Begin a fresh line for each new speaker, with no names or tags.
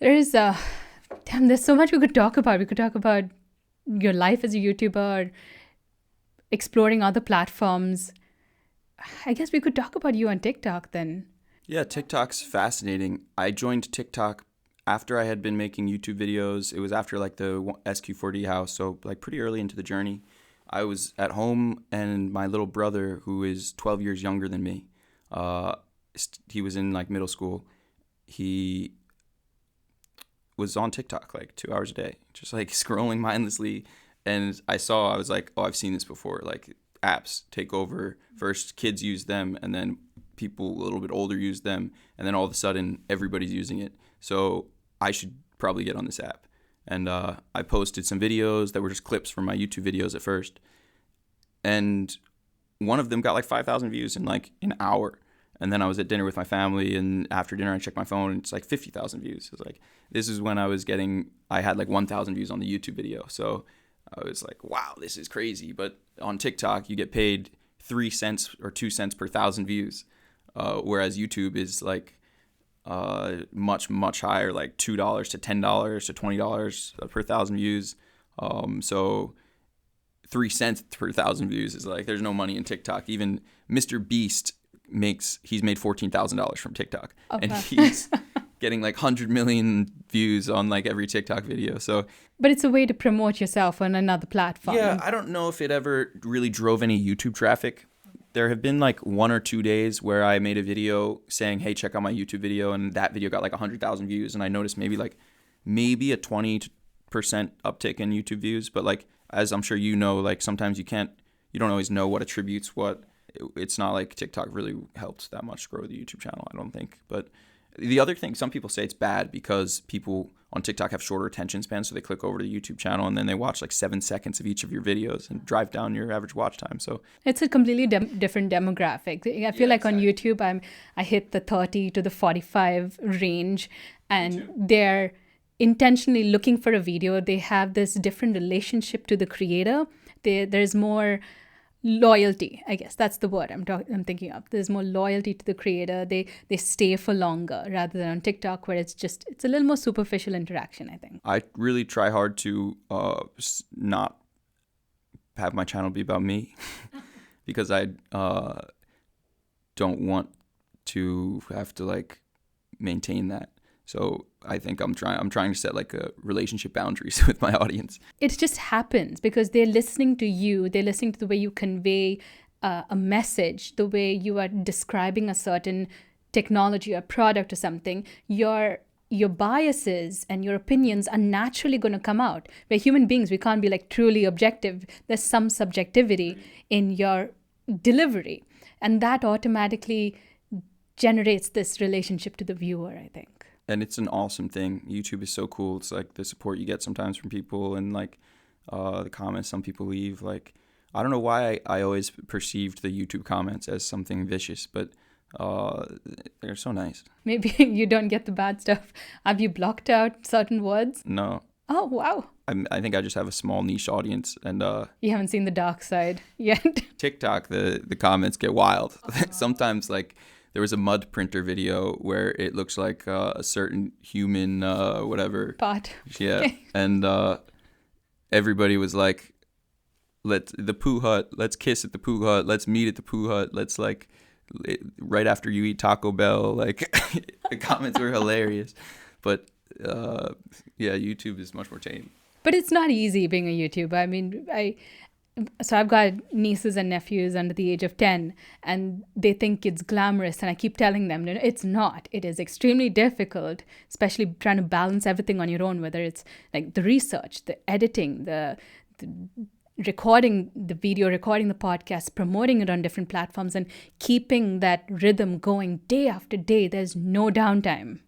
There's so much we could talk about. We could talk about your life as a YouTuber, exploring other platforms. I guess we could talk about you on TikTok then.
Yeah, TikTok's fascinating. I joined TikTok after I had been making YouTube videos. It was after like the SQ4D house, so like pretty early into the journey. I was at home, and my little brother, who is 12 years younger than me, he was in like middle school. He was on TikTok like 2 hours a day, just like scrolling mindlessly. And I was like, oh, I've seen this before. Like apps take over. First, kids use them, and then people a little bit older use them, and then all of a sudden, everybody's using it. So I should probably get on this app. And I posted some videos that were just clips from my YouTube videos at first. And one of them got like 5,000 views in like an hour. And then I was at dinner with my family, and after dinner I checked my phone, and it's like 50,000 views. It was like, this is when I had like 1,000 views on the YouTube video. So I was like, wow, this is crazy. But on TikTok, you get paid 3 cents or 2 cents per 1,000 views. Whereas YouTube is like much, much higher, like $2 to $10 to $20 per 1,000 views. So 3 cents per 1,000 views is like, there's no money in TikTok. Even Mr. Beast he's made $14,000 from TikTok. Okay. And he's getting like 100 million views on like every TikTok video. So,
but it's a way to promote yourself on another platform.
Yeah, I don't know if it ever really drove any YouTube traffic. There have been like 1 or 2 days where I made a video saying, hey, check out my YouTube video. And that video got like 100,000 views. And I noticed maybe a 20% uptick in YouTube views. But like, as I'm sure you know, like sometimes you don't always know what attributes what. It's not like TikTok really helped that much grow the YouTube channel, I don't think. But the other thing, some people say it's bad because people on TikTok have shorter attention spans, so they click over to the YouTube channel and then they watch like 7 seconds of each of your videos and drive down your average watch time. So
it's a completely different demographic. I feel like on YouTube, I hit the 30 to the 45 range, and they're intentionally looking for a video. They have this different relationship to the creator. There's more loyalty, I guess that's the word I'm thinking of. There's more loyalty to the creator. They stay for longer rather than on TikTok, where it's a little more superficial interaction, I think.
I really try hard to not have my channel be about me because I don't want to have to like maintain that. So I think I'm trying to set like a relationship boundaries with my audience.
It just happens because they're listening to you. They're listening to the way you convey a message, the way you are describing a certain technology or product or something. Your biases and your opinions are naturally going to come out. We're human beings. We can't be like truly objective. There's some subjectivity in your delivery. And that automatically generates this relationship to the viewer, I think.
And it's an awesome thing. YouTube is so cool. It's like the support you get sometimes from people, and like the comments some people leave. Like, I don't know why I always perceived the YouTube comments as something vicious, but they're so nice.
Maybe you don't get the bad stuff. Have you blocked out certain words?
No.
Oh, wow.
I think I just have a small niche audience, and
you haven't seen the dark side yet.
TikTok, the comments get wild. Sometimes like, there was a mud printer video where it looks like a certain human, whatever.
Pot.
Yeah.
Okay.
And everybody was like, let's kiss at the Pooh Hut. Let's meet at the Pooh Hut. Let's like, right after you eat Taco Bell. Like, the comments were hilarious. But yeah, YouTube is much more tame.
But it's not easy being a YouTuber. I mean, So I've got nieces and nephews under the age of 10, and they think it's glamorous. And I keep telling them, no, it's not. It is extremely difficult, especially trying to balance everything on your own, whether it's like the research, the editing, the recording the video, recording the podcast, promoting it on different platforms, and keeping that rhythm going day after day. There's no downtime.